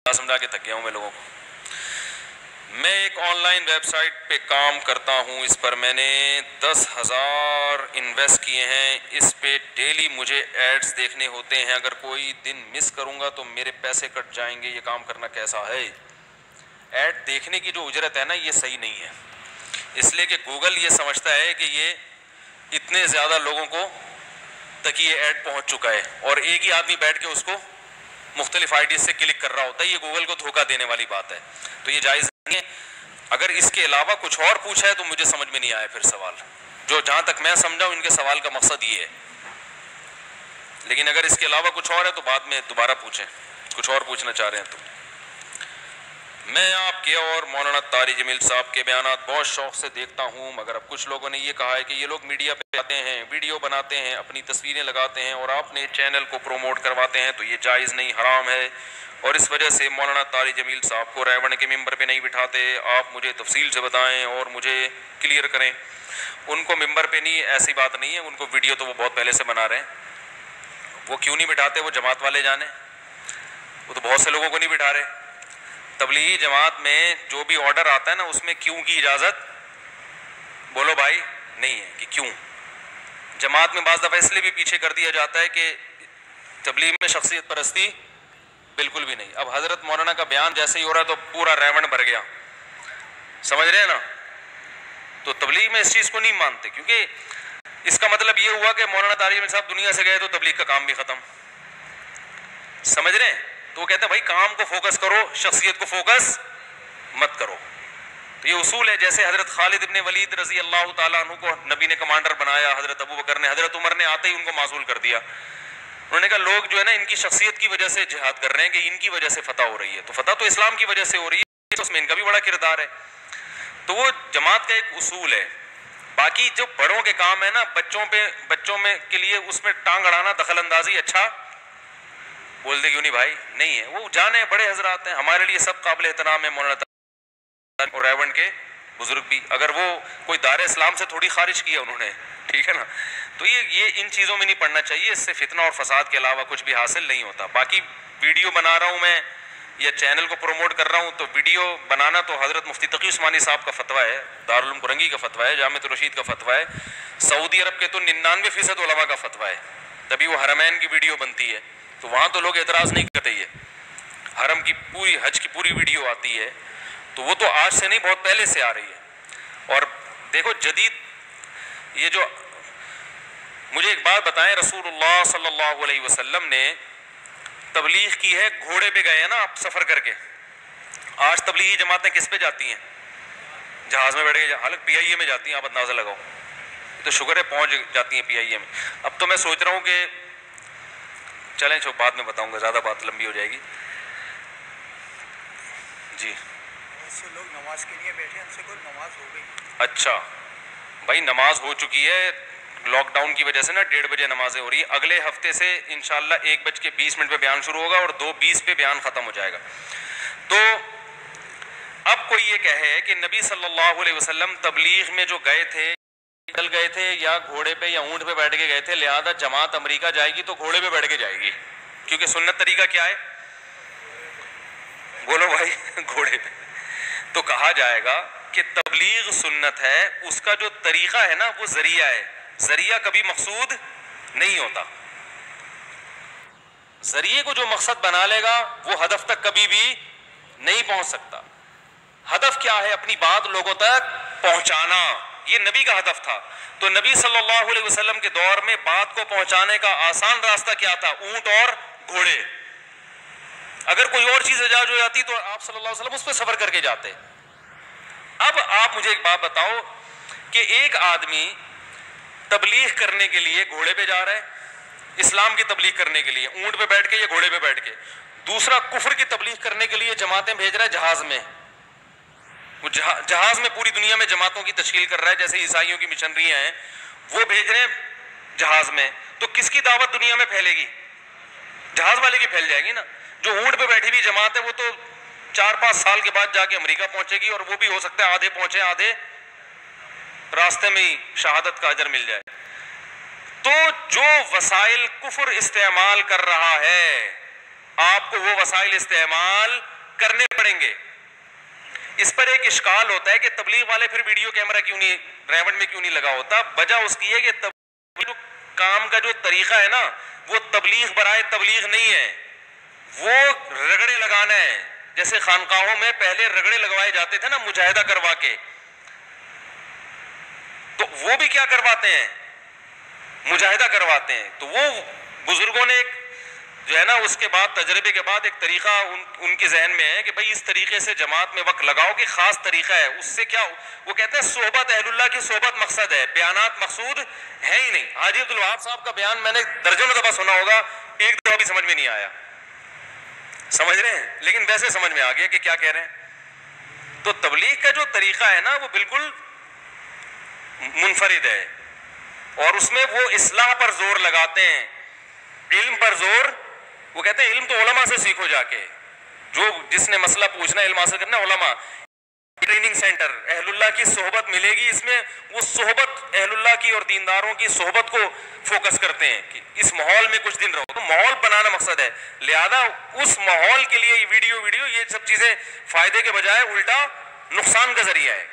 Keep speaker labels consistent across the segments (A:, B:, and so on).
A: سمجھا کے تھک گیا ہوں میں لوگوں کو. میں ایک آن لائن ویب سائٹ پہ کام کرتا ہوں. اس پر میں نے 10,000 انویسٹ کیے ہیں. اس پہ ڈیلی مجھے ایڈز دیکھنے ہوتے ہیں. اگر کوئی دن مس کروں گا تو میرے پیسے کٹ جائیں گے. یہ کام کرنا کیسا ہے؟ ایڈ دیکھنے کی جو اجرت ہے نا یہ صحیح نہیں ہے. اس لیے کہ گوگل یہ سمجھتا ہے کہ یہ اتنے زیادہ لوگوں کو تک یہ ایڈ پہنچ چکا ہے اور ایک ہی آدمی بیٹھ کے اس کو مختلف آئی ڈیز سے کلک کر رہا ہوتا ہے. یہ گوگل کو دھوکہ دینے والی بات ہے. تو یہ جائز نہیں ہے. اگر اس کے علاوہ کچھ اور پوچھا ہے تو مجھے سمجھ میں نہیں آیا پھر سوال. جو جہاں تک میں سمجھا ہوں ان کے سوال کا مقصد یہ ہے. لیکن اگر اس کے علاوہ کچھ اور ہے تو بعد میں دوبارہ پوچھیں. کچھ اور پوچھنا چاہ رہے ہیں تو. میں آپ کے اور مولانا طارق جمیل صاحب کے بیانات بہت شوق سے دیکھتا ہوں، مگر اب کچھ لوگوں نے یہ کہا ہے کہ یہ لوگ میڈیا پہ آتے ہیں، ویڈیو بناتے ہیں، اپنی تصویریں لگاتے ہیں اور آپ نے چینل کو پروموٹ کرواتے ہیں تو یہ جائز نہیں، حرام ہے. اور اس وجہ سے مولانا طارق جمیل صاحب کو ریوڑ کے ممبر پہ نہیں بٹھاتے. آپ مجھے تفصیل سے بتائیں اور مجھے کلیئر کریں. ان کو ممبر پہ نہیں، ایسی بات نہیں ہے. ان کو ویڈیو تو وہ بہت پہلے سے بنا رہے ہیں. وہ کیوں نہیں بٹھاتے وہ جماعت والے جانے. وہ تو بہت سے لوگوں کو نہیں بٹھا رہے. تبلیغی جماعت میں جو بھی آرڈر آتا ہے نا اس میں کیوں کی اجازت بولو بھائی نہیں ہے. کہ کیوں جماعت میں بعض دفعہ اس لیے بھی پیچھے کر دیا جاتا ہے کہ تبلیغ میں شخصیت پرستی بالکل بھی نہیں. اب حضرت مولانا کا بیان جیسے ہی ہو رہا ہے تو پورا ریوڑ بھر گیا. سمجھ رہے ہیں نا. تو تبلیغ میں اس چیز کو نہیں مانتے کیونکہ اس کا مطلب یہ ہوا کہ مولانا طارق جمیل صاحب دنیا سے گئے تو تبلیغ کا کام بھی ختم. سمجھ رہے ہیں. تو وہ کہتے ہیں بھائی کام کو فوکس کرو، شخصیت کو فوکس مت کرو. تو یہ اصول ہے. جیسے حضرت خالد ابن ولید رضی اللہ تعالیٰ عنہ کو نبی نے کمانڈر بنایا، حضرت ابو بکر نے، حضرت عمر نے آتے ہی ان کو معزول کر دیا. انہوں نے کہا لوگ جو ہے نا ان کی شخصیت کی وجہ سے جہاد کر رہے ہیں کہ ان کی وجہ سے فتح ہو رہی ہے. تو فتح تو اسلام کی وجہ سے ہو رہی ہے، تو اس میں ان کا بھی بڑا کردار ہے. تو وہ جماعت کا ایک اصول ہے. باقی جو بڑوں کے کام ہے نا بچوں میں کے لیے اس میں ٹانگ اڑانا، دخل اندازی اچھا بول دے کیوں نہیں بھائی نہیں ہے. وہ جانے بڑے حضرات ہیں ہمارے لیے سب قابل احترام ہے. مولانا اور ریوڑ کے بزرگ بھی، اگر وہ کوئی دار اسلام سے تھوڑی خارج کیا انہوں نے، ٹھیک ہے نا. تو یہ ان چیزوں میں نہیں پڑنا چاہیے. اس سے فتنہ اور فساد کے علاوہ کچھ بھی حاصل نہیں ہوتا. باقی ویڈیو بنا رہا ہوں میں یا چینل کو پروموٹ کر رہا ہوں تو ویڈیو بنانا تو حضرت مفتی تقی عثمانی صاحب کا فتویٰ ہے، دارالعلوم کرنگی کا فتویٰ ہے، جامعۃ الرشید کا فتویٰ ہے، سعودی عرب کے تو 99% علماء کا فتویٰ ہے. تبھی وہ حرمین کی ویڈیو بنتی ہے. تو وہاں تو لوگ اعتراض نہیں کرتے. یہ حرم کی پوری حج کی پوری ویڈیو آتی ہے. تو وہ تو آج سے نہیں بہت پہلے سے آ رہی ہے. اور دیکھو جدید یہ جو مجھے ایک بات بتائیں، رسول اللہ صلی اللہ علیہ وسلم نے تبلیغ کی ہے، گھوڑے پہ گئے ہیں نا آپ سفر کر کے. آج تبلیغی جماعتیں کس پہ جاتی ہیں؟ جہاز میں بیٹھ کے، حالانکہ پی آئی اے میں جاتی ہیں. آپ اندازہ لگاؤ. تو شکر ہے پہنچ جاتی ہیں پی آئی اے میں. اب تو میں سوچ رہا ہوں کہ چلیں چھو بعد میں بتاؤں گا، زیادہ بات لمبی ہو جائے گی. جی
B: لوگ نماز کے لیے بیٹھے، ان سے کوئی نماز ہو گئی.
A: اچھا بھائی نماز ہو چکی ہے. لاک ڈاؤن کی وجہ سے نا 1:30 بجے نمازیں ہو رہی ہیں. اگلے ہفتے سے انشاءاللہ 1:20 پہ بیان شروع ہوگا اور 2:20 پہ بیان ختم ہو جائے گا. تو اب کوئی یہ کہے کہ نبی صلی اللہ علیہ وسلم تبلیغ میں جو گئے تھے چل گئے تھے یا گھوڑے پہ یا اونٹ پہ بیٹھ کے گئے تھے، لہذا جماعت امریکہ جائے گی تو گھوڑے پہ بیٹھ کے جائے گی، کیونکہ سنت طریقہ کیا ہے بولو بھائی گھوڑے پہ. تو کہا جائے گا کہ تبلیغ سنت ہے، اس کا جو طریقہ ہے نا وہ ذریعہ ہے. ذریعہ کبھی مقصود نہیں ہوتا. ذریعے کو جو مقصد بنا لے گا وہ ہدف تک کبھی بھی نہیں پہنچ سکتا. ہدف کیا ہے؟ اپنی بات لوگوں تک پہنچانا. یہ نبی کا ہدف تھا. تو نبی صلی اللہ علیہ وسلم کے دور میں بات کو پہنچانے کا آسان راستہ کیا تھا؟ اونٹ اور گھوڑے. اگر کوئی اور چیز ایجاد ہو جاتی تو آپ صلی اللہ علیہ وسلم اس پہ سفر کر کے جاتے. اب آپ مجھے ایک بات بتاؤ کہ ایک آدمی تبلیغ کرنے کے لیے گھوڑے پہ جا رہا ہے، اسلام کی تبلیغ کرنے کے لیے اونٹ پہ بیٹھ کے یا گھوڑے پہ بیٹھ کے. دوسرا کفر کی تبلیغ کرنے کے لیے جماعتیں بھیج رہا ہے جہاز میں. وہ جہاز میں پوری دنیا میں جماعتوں کی تشکیل کر رہا ہے. جیسے عیسائیوں کی مشنریاں ہیں وہ بھیج رہے ہیں جہاز میں. تو کس کی دعوت دنیا میں پھیلے گی؟ جہاز والے کی پھیل جائے گی نا. جو اونٹ پہ بیٹھی ہوئی جماعت ہے وہ تو 4-5 سال کے بعد جا کے امریکہ پہنچے گی، اور وہ بھی ہو سکتا ہے آدھے پہنچے آدھے راستے میں ہی شہادت کا اجر مل جائے. تو جو وسائل کفر استعمال کر رہا ہے آپ کو وہ وسائل استعمال کرنے پڑیں گے. اس پر ایک اشکال ہوتا ہے کہ تبلیغ والے پھر ویڈیو کیمرہ کیوں نہیں ریونڈ میں کیوں نہیں لگا ہوتا. وجہ اس کی ہے کہ تبلیغ کام کا جو طریقہ ہے نا وہ تبلیغ برائے تبلیغ نہیں ہے, وہ رگڑے لگانا ہے. جیسے خانقاہوں میں پہلے رگڑے لگوائے جاتے تھے نا مجاہدہ کروا کے, تو وہ بھی کیا کرواتے ہیں, مجاہدہ کرواتے ہیں. تو وہ بزرگوں نے ایک جو ہے نا اس کے بعد تجربے کے بعد ایک طریقہ ان کے ذہن میں ہے کہ بھائی اس طریقے سے جماعت میں وقت لگاؤ کہ خاص طریقہ ہے. اس سے کیا وہ کہتے ہیں صحبت اہل اللہ کی صحبت مقصد ہے, بیانات مقصود ہے ہی نہیں. حاجی عبدالوہاب صاحب کا بیان میں نے درجنوں دفعہ سنا ہوگا, ایک دفعہ بھی سمجھ میں نہیں آیا. سمجھ رہے ہیں, لیکن ویسے سمجھ میں آ گیا کہ کیا کہہ رہے ہیں. تو تبلیغ کا جو طریقہ ہے نا وہ بالکل منفرد ہے, اور اس میں وہ اصلاح پر زور لگاتے ہیں, علم پر زور. وہ کہتے ہیں علم تو علماء سے سیکھو جا کے, جو جس نے مسئلہ پوچھنا علم حاصل کرنا علماء. ٹریننگ سینٹر اہل اللہ کی صحبت ملے گی, اس میں وہ صحبت اہل اللہ کی اور دینداروں کی صحبت کو فوکس کرتے ہیں کہ اس ماحول میں کچھ دن رہو. تو ماحول بنانا مقصد ہے, لہذا اس ماحول کے لیے ویڈیو یہ سب چیزیں فائدے کے بجائے الٹا نقصان کا ذریعہ ہے.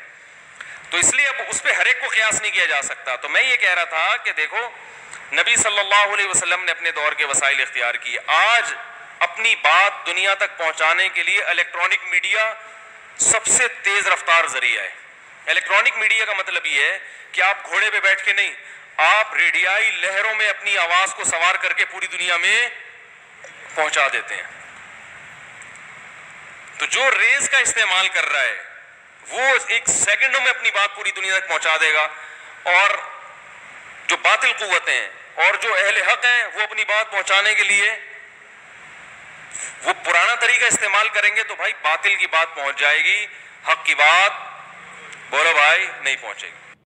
A: تو اس لیے اب اس پہ ہر ایک کو قیاس نہیں کیا جا سکتا. تو میں یہ کہہ رہا تھا کہ دیکھو نبی صلی اللہ علیہ وسلم نے اپنے دور کے وسائل اختیار کیے. آج اپنی بات دنیا تک پہنچانے کے لیے الیکٹرانک میڈیا سب سے تیز رفتار ذریعہ ہے. الیکٹرانک میڈیا کا مطلب یہ ہے کہ آپ گھوڑے پہ بیٹھ کے نہیں, آپ ریڈیائی لہروں میں اپنی آواز کو سوار کر کے پوری دنیا میں پہنچا دیتے ہیں. تو جو ریز کا استعمال کر رہا ہے وہ ایک سیکنڈوں میں اپنی بات پوری دنیا تک پہنچا دے گا, اور جو باطل قوتیں ہیں اور جو اہل حق ہیں وہ اپنی بات پہنچانے کے لیے وہ پرانا طریقہ استعمال کریں گے. تو بھائی باطل کی بات پہنچ جائے گی, حق کی بات بولو بھائی نہیں پہنچے گی.